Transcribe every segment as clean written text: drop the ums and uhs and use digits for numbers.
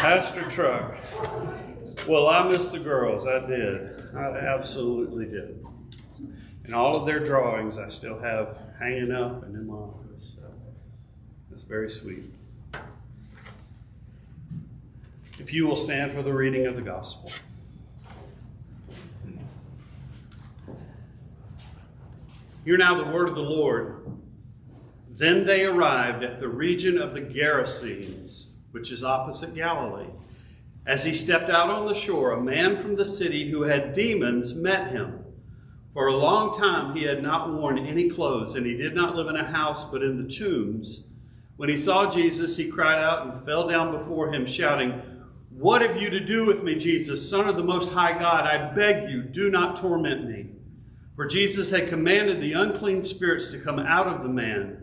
Pastor Truck. Well, I missed the girls. I did. I absolutely did. And all of their drawings I still have hanging up and in my office. So that's very sweet. If you will stand for the reading of the gospel. Hear now the word of the Lord. Then they arrived at the region of the Gerasenes, which is opposite Galilee. As he stepped out on the shore, a man from the city who had demons met him. For a long time he had not worn any clothes, and he did not live in a house but in the tombs. When he saw Jesus, he cried out and fell down before him, shouting, "What have you to do with me, Jesus, Son of the Most High God? I beg you, do not torment me." For Jesus had commanded the unclean spirits to come out of the man.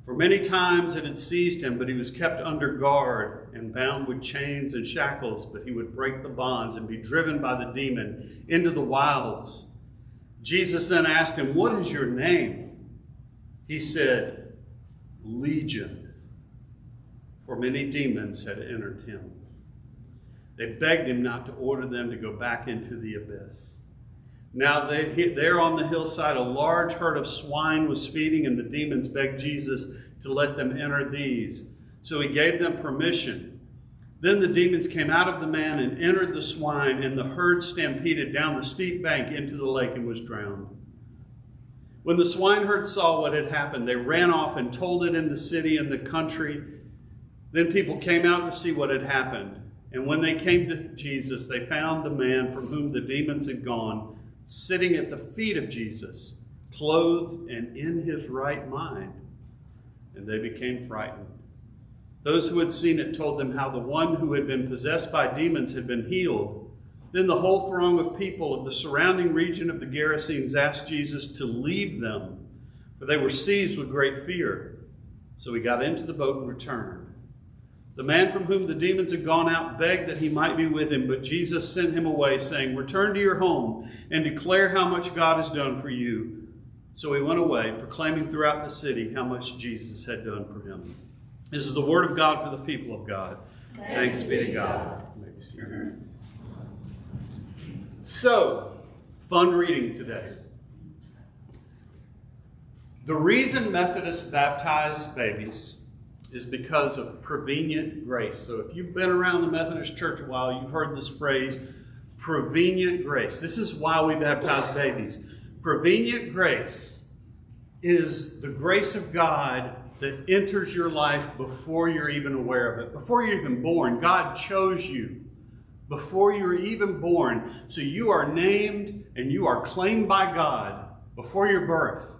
For many times it had seized him, but he was kept under guard and bound with chains and shackles, but he would break the bonds and be driven by the demon into the wilds. Jesus then asked him, "What is your name?" He said, "Legion," for many demons had entered him. They begged him not to order them to go back into the abyss. Now there on the hillside, a large herd of swine was feeding, and the demons begged Jesus to let them enter these. So he gave them permission. Then the demons came out of the man and entered the swine, and the herd stampeded down the steep bank into the lake and was drowned. When the swineherd saw what had happened, they ran off and told it in the city and the country. Then people came out to see what had happened. And when they came to Jesus, they found the man from whom the demons had gone, sitting at the feet of Jesus, clothed and in his right mind. And they became frightened. Those who had seen it told them how the one who had been possessed by demons had been healed. Then the whole throng of people of the surrounding region of the Gerasenes asked Jesus to leave them, for they were seized with great fear. So he got into the boat and returned. The man from whom the demons had gone out begged that he might be with him, but Jesus sent him away, saying, "Return to your home and declare how much God has done for you." So he went away, proclaiming throughout the city how much Jesus had done for him. This is the word of God for the people of God. Thanks be to God. You may be seated. So, fun reading today. The reason Methodists baptize babies is because of prevenient grace. So if you've been around the Methodist Church a while, you've heard this phrase, prevenient grace. This is why we baptize babies. Prevenient grace is the grace of God that enters your life before you're even aware of it. Before you're even born, God chose you. Before you were even born. So you are named and you are claimed by God before your birth.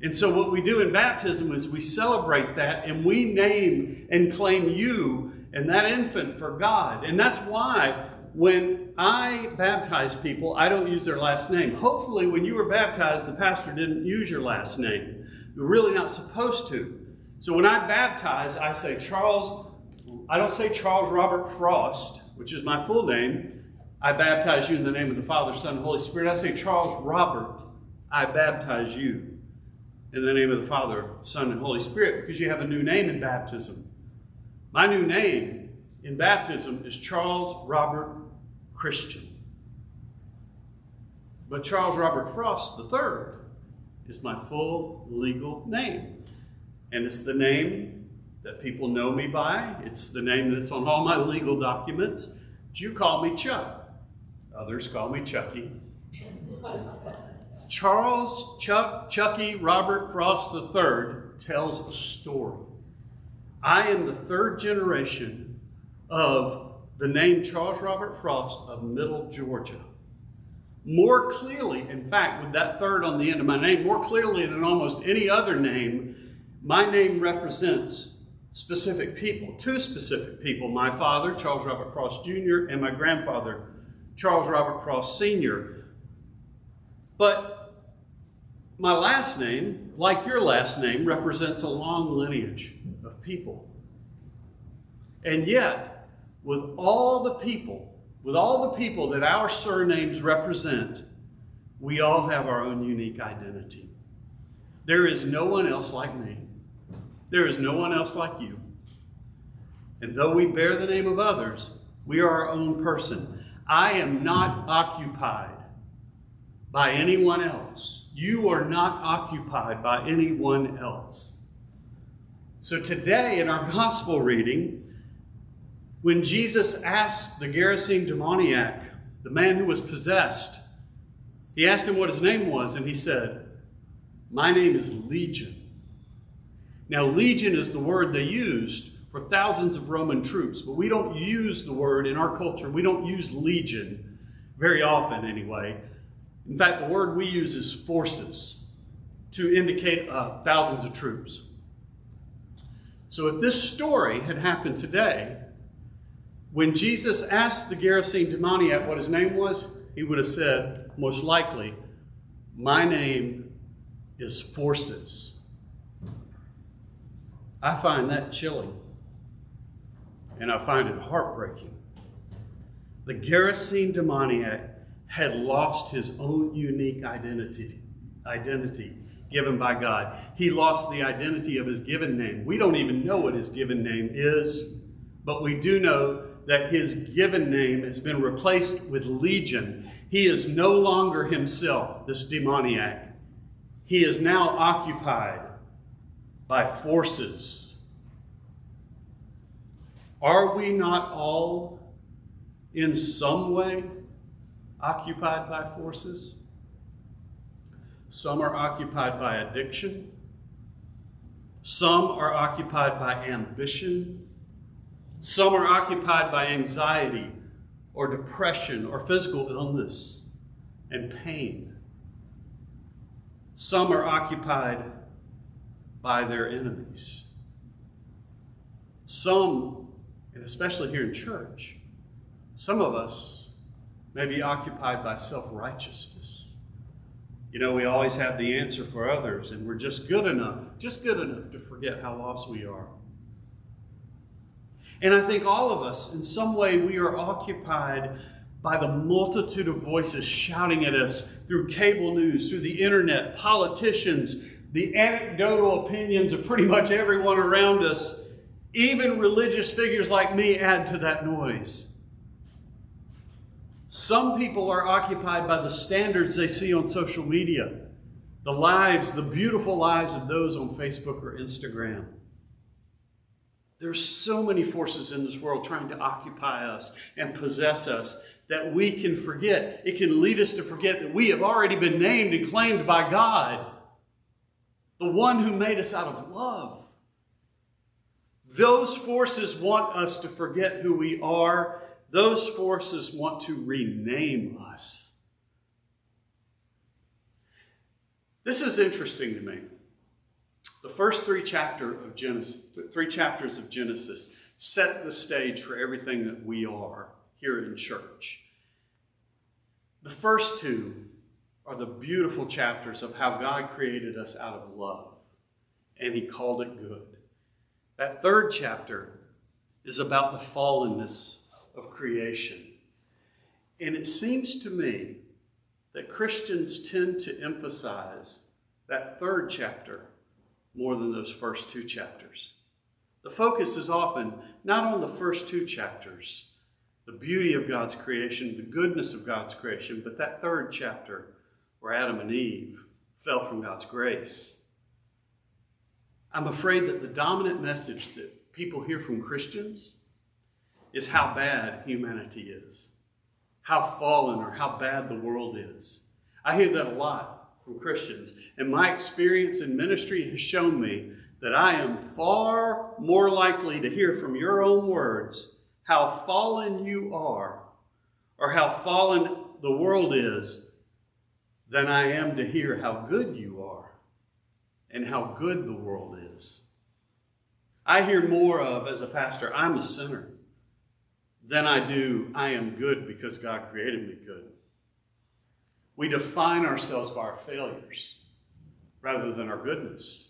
And so what we do in baptism is we celebrate that and we name and claim you and that infant for God. And that's why when I baptize people, I don't use their last name. Hopefully when you were baptized, the pastor didn't use your last name. You're really not supposed to. So when I baptize, I say I don't say Charles Robert Frost, which is my full name. I baptize you in the name of the Father, Son, and Holy Spirit. I say Charles Robert, I baptize you in the name of the Father, Son, and Holy Spirit, because you have a new name in baptism. My new name in baptism is Charles Robert Christian. But Charles Robert Frost III is my full legal name. And it's the name that people know me by. It's the name that's on all my legal documents. But you call me Chuck. Others call me Chucky. Charles Chucky Robert Frost III tells a story. I am the third generation of the name Charles Robert Frost of Middle Georgia. More clearly, in fact, with that third on the end of my name, more clearly than almost any other name, my name represents specific people, two specific people. My father, Charles Robert Frost Jr., and my grandfather, Charles Robert Frost Sr. But my last name, like your last name, represents a long lineage of people. And yet, with all the people that our surnames represent, we all have our own unique identity. There is no one else like me. There is no one else like you. And though we bear the name of others, we are our own person. I am not occupied by anyone else. You are not occupied by anyone else. So today in our gospel reading, when Jesus asked the Gerasene demoniac, the man who was possessed, he asked him what his name was, and he said, "My name is Legion." Now, legion is the word they used for thousands of Roman troops, but we don't use the word in our culture. We don't use legion very often anyway. In fact, the word we use is forces to indicate thousands of troops. So if this story had happened today, when Jesus asked the Gerasene demoniac what his name was, he would have said, most likely, "My name is Forces." I find that chilling, and I find it heartbreaking. The Gerasene demoniac had lost his own unique identity given by God. He lost the identity of his given name. We don't even know what his given name is, but we do know that his given name has been replaced with Legion. He is no longer himself, this demoniac. He is now occupied by forces. Are we not all, in some way, occupied by forces? Some are occupied by addiction. Some are occupied by ambition. Some are occupied by anxiety or depression or physical illness and pain. Some are occupied by their enemies. Some, and especially here in church, some of us may be occupied by self-righteousness. You know, we always have the answer for others, and we're just good enough to forget how lost we are. And I think all of us, in some way, we are occupied by the multitude of voices shouting at us through cable news, through the internet, politicians, the anecdotal opinions of pretty much everyone around us. Even religious figures like me add to that noise. Some people are occupied by the standards they see on social media, the lives, the beautiful lives of those on Facebook or Instagram. There's so many forces in this world trying to occupy us and possess us that we can forget. It can lead us to forget that we have already been named and claimed by God, the one who made us out of love. Those forces want us to forget who we are. Those forces want to rename us. This is interesting to me. The first three chapters of Genesis set the stage for everything that we are here in church. The first two are the beautiful chapters of how God created us out of love, and he called it good. That third chapter is about the fallenness of creation. And it seems to me that Christians tend to emphasize that third chapter more than those first two chapters. The focus is often not on the first two chapters, the beauty of God's creation, the goodness of God's creation, but that third chapter where Adam and Eve fell from God's grace. I'm afraid that the dominant message that people hear from Christians is how bad humanity is, how fallen or how bad the world is. I hear that a lot from Christians, and my experience in ministry has shown me that I am far more likely to hear from your own words how fallen you are or how fallen the world is than I am to hear how good you are and how good the world is. I hear more of, as a pastor, I'm a sinner, than I do, I am good because God created me good. We define ourselves by our failures rather than our goodness.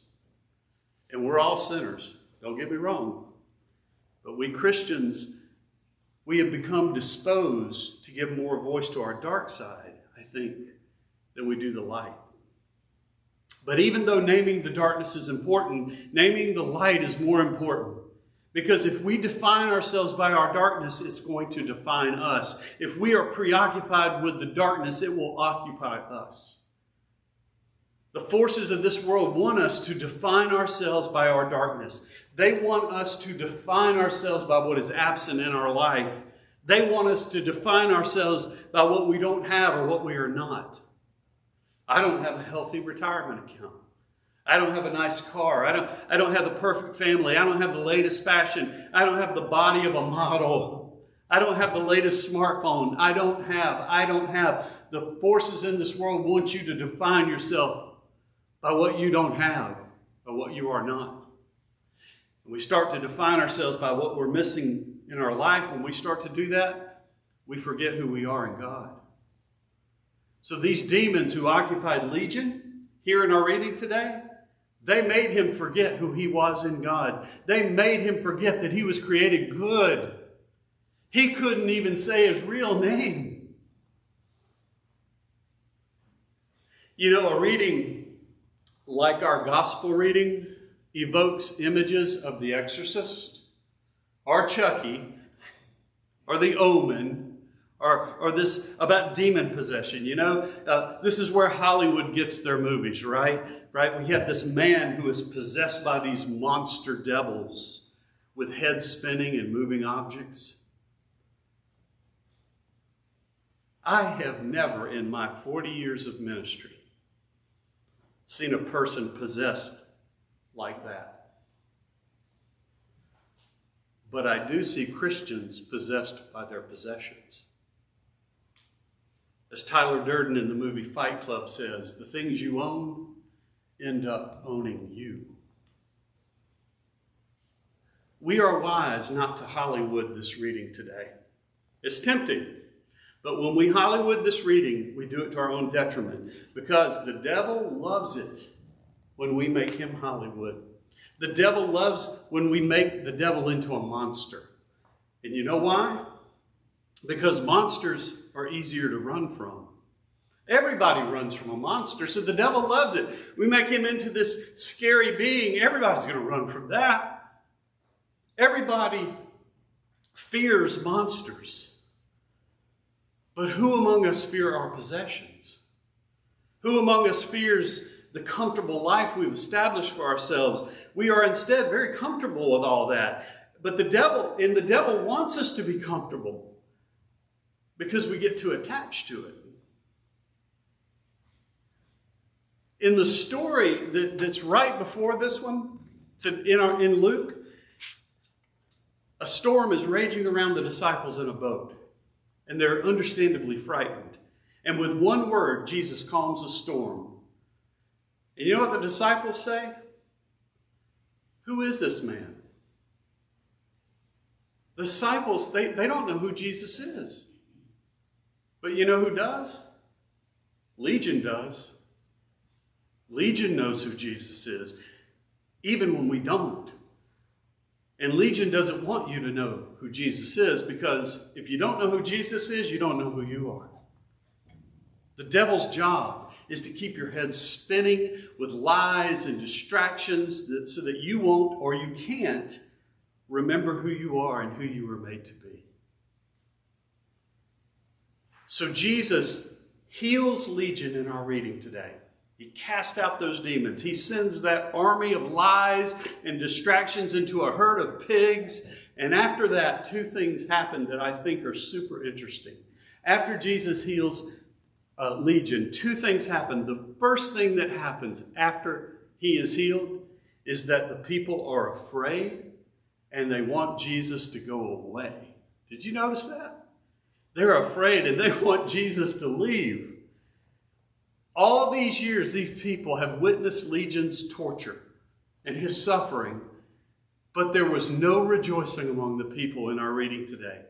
And we're all sinners, don't get me wrong. But we Christians, we have become disposed to give more voice to our dark side, I think, than we do the light. But even though naming the darkness is important, naming the light is more important. Because if we define ourselves by our darkness, it's going to define us. If we are preoccupied with the darkness, it will occupy us. The forces of this world want us to define ourselves by our darkness. They want us to define ourselves by what is absent in our life. They want us to define ourselves by what we don't have or what we are not. I don't have a healthy retirement account. I don't have a nice car. I don't have the perfect family. I don't have the latest fashion. I don't have the body of a model. I don't have the latest smartphone. I don't have. The forces in this world want you to define yourself by what you don't have, by what you are not. When we start to define ourselves by what we're missing in our life, when we start to do that, we forget who we are in God. So these demons who occupied Legion, here in our reading today, they made him forget who he was in God. They made him forget that he was created good. He couldn't even say his real name. You know, a reading like our gospel reading evokes images of The Exorcist, or Chucky, or The Omen, or this about demon possession. You know, this is where Hollywood gets their movies, right? We have this man who is possessed by these monster devils with heads spinning and moving objects. I have never in my 40 years of ministry seen a person possessed like that. But I do see Christians possessed by their possessions. As Tyler Durden in the movie Fight Club says, the things you own end up owning you. We are wise not to Hollywood this reading today. It's tempting, but when we Hollywood this reading, we do it to our own detriment, because the devil loves it when we make him Hollywood. The devil loves when we make the devil into a monster. And you know why? Because monsters are easier to run from. Everybody runs from a monster, so the devil loves it. We make him into this scary being. Everybody's going to run from that. Everybody fears monsters. But who among us fear our possessions? Who among us fears the comfortable life we've established for ourselves? We are instead very comfortable with all that. But the devil wants us to be comfortable because we get too attached to it. In the story that's right before this one, in Luke, a storm is raging around the disciples in a boat, and they're understandably frightened. And with one word, Jesus calms the storm. And you know what the disciples say? Who is this man? The disciples, they don't know who Jesus is. But you know who does? Legion does. Legion knows who Jesus is, even when we don't. And Legion doesn't want you to know who Jesus is, because if you don't know who Jesus is, you don't know who you are. The devil's job is to keep your head spinning with lies and distractions so that you won't or you can't remember who you are and who you were made to be. So Jesus heals Legion in our reading today. He casts out those demons. He sends that army of lies and distractions into a herd of pigs. And after that, two things happen that I think are super interesting. After Jesus heals Legion, two things happen. The first thing that happens after he is healed is that the people are afraid and they want Jesus to go away. Did you notice that? They're afraid and they want Jesus to leave. All these years, these people have witnessed Legion's torture and his suffering, but there was no rejoicing among the people in our reading today.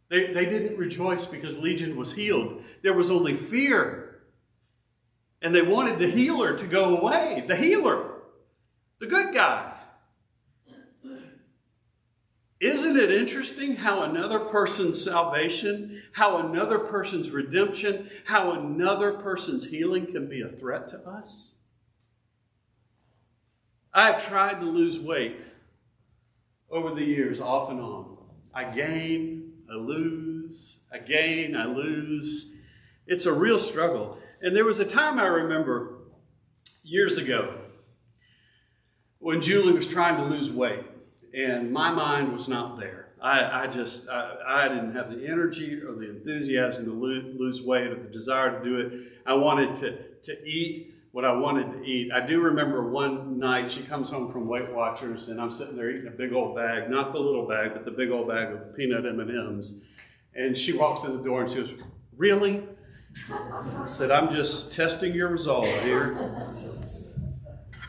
They didn't rejoice because Legion was healed. There was only fear. And they wanted the healer to go away. The healer, the good guy. Isn't it interesting how another person's salvation, how another person's redemption, how another person's healing can be a threat to us? I've tried to lose weight over the years, off and on. I gain, I lose, I gain, I lose. It's a real struggle. And there was a time I remember years ago when Julie was trying to lose weight, and my mind was not there. I didn't have the energy or the enthusiasm to lose weight or the desire to do it. I wanted to eat what I wanted to eat. I do remember one night she comes home from Weight Watchers, and I'm sitting there eating a big old bag, not the little bag, but the big old bag of peanut M&Ms. And she walks in the door and she goes, "Really?" I said, "I'm just testing your resolve here."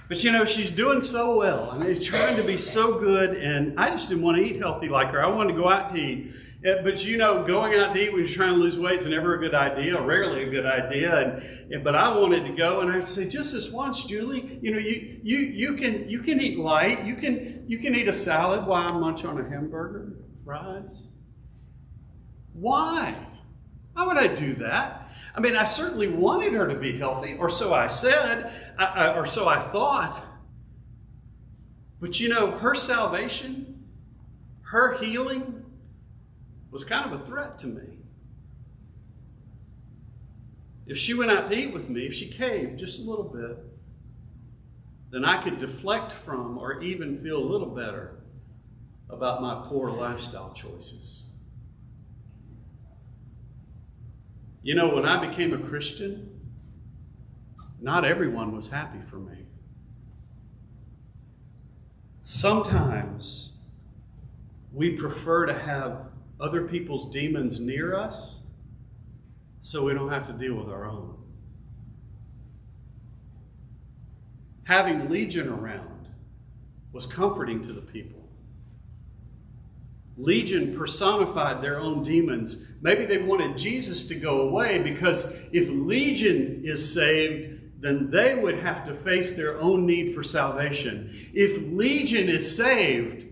But you know, she's doing so well. I mean, she's trying to be so good, and I just didn't want to eat healthy like her. I wanted to go out to eat. But you know, going out to eat when you're trying to lose weight is never a good idea, rarely a good idea. But I wanted to go, and I'd say, "Just this once, Julie. You know, you can eat light. You can eat a salad while I munch on a hamburger, fries." Why? Why would I do that? I mean, I certainly wanted her to be healthy, or so I said, or so I thought. But you know, her salvation, her healing was kind of a threat to me. If she went out to eat with me, if she caved just a little bit, then I could deflect from or even feel a little better about my poor lifestyle choices. You know, when I became a Christian, not everyone was happy for me. Sometimes we prefer to have other people's demons near us so we don't have to deal with our own. Having Legion around was comforting to the people. Legion personified their own demons. Maybe they wanted Jesus to go away because if Legion is saved, then they would have to face their own need for salvation. If Legion is saved,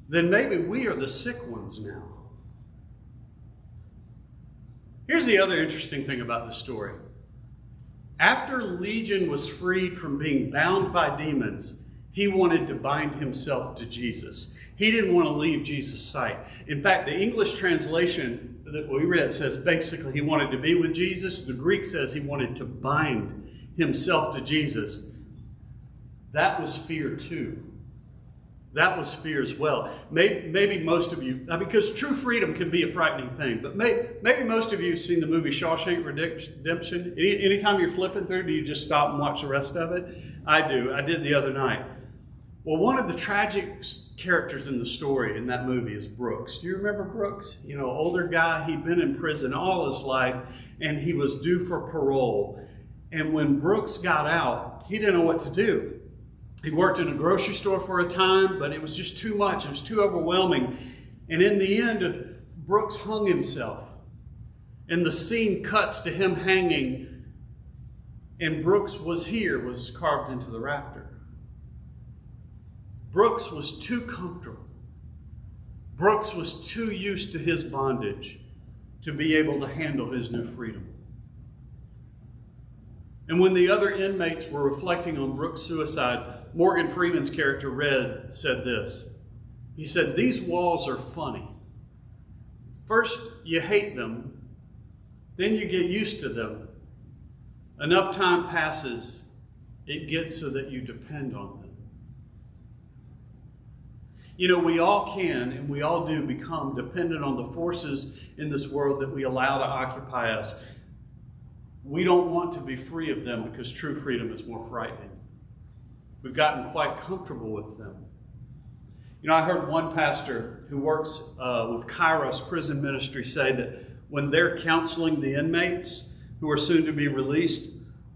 then maybe we are the sick ones now. Here's the other interesting thing about the story. After Legion was freed from being bound by demons, he wanted to bind himself to Jesus. He didn't want to leave Jesus' sight. In fact, the English translation that we read says basically he wanted to be with Jesus. The Greek says he wanted to bind himself to Jesus. That was fear too. That was fear as well. Maybe most of you, because true freedom can be a frightening thing, but maybe most of you have seen the movie Shawshank Redemption. Anytime you're flipping through, do you just stop and watch the rest of it? I do. I did the other night. Well, one of the tragic characters in the story in that movie is Brooks. Do you remember Brooks? You know, older guy, he'd been in prison all his life, and he was due for parole. And when Brooks got out, he didn't know what to do. He worked in a grocery store for a time, but it was just too much. It was too overwhelming. And in the end, Brooks hung himself. And the scene cuts to him hanging, and Brooks was carved into the rafter. Brooks was too comfortable. Brooks was too used to his bondage to be able to handle his new freedom. And when the other inmates were reflecting on Brooks' suicide, Morgan Freeman's character Red said this. He said, "These walls are funny. First, you hate them. Then you get used to them. Enough time passes, it gets so that you depend on them." You know, we all can and we all do become dependent on the forces in this world that we allow to occupy us. We don't want to be free of them because true freedom is more frightening. We've gotten quite comfortable with them. You know, I heard one pastor who works with Kairos Prison Ministry say that when they're counseling the inmates who are soon to be released,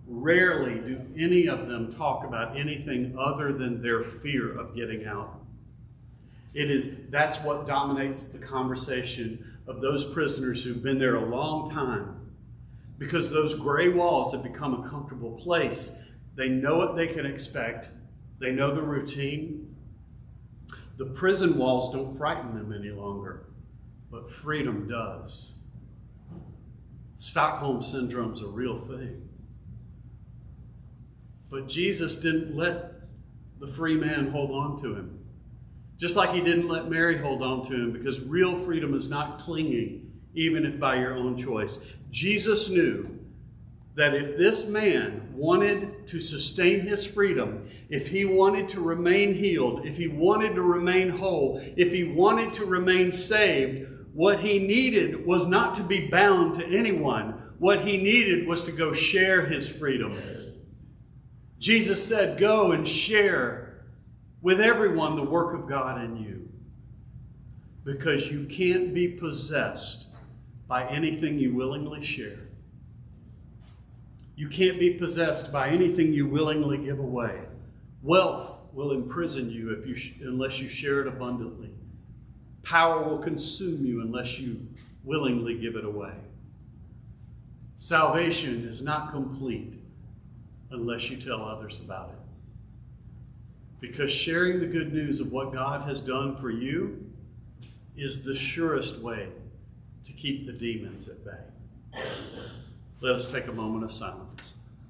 rarely do any of them talk about anything other than their fear of getting out. That's what dominates the conversation of those prisoners who've been there a long time. Because those gray walls have become a comfortable place. They know what they can expect. They know the routine. The prison walls don't frighten them any longer, but freedom does. Stockholm Syndrome's a real thing. But Jesus didn't let the free man hold on to him. Just like he didn't let Mary hold on to him, because real freedom is not clinging, even if by your own choice. Jesus knew that if this man wanted to sustain his freedom, if he wanted to remain healed, if he wanted to remain whole, if he wanted to remain saved, what he needed was not to be bound to anyone. What he needed was to go share his freedom. Jesus said, go and share with everyone the work of God in you. Because you can't be possessed by anything you willingly share. You can't be possessed by anything you willingly give away. Wealth will imprison you unless you share it abundantly. Power will consume you unless you willingly give it away. Salvation is not complete unless you tell others about it. Because sharing the good news of what God has done for you is the surest way to keep the demons at bay. Let us take a moment of silence.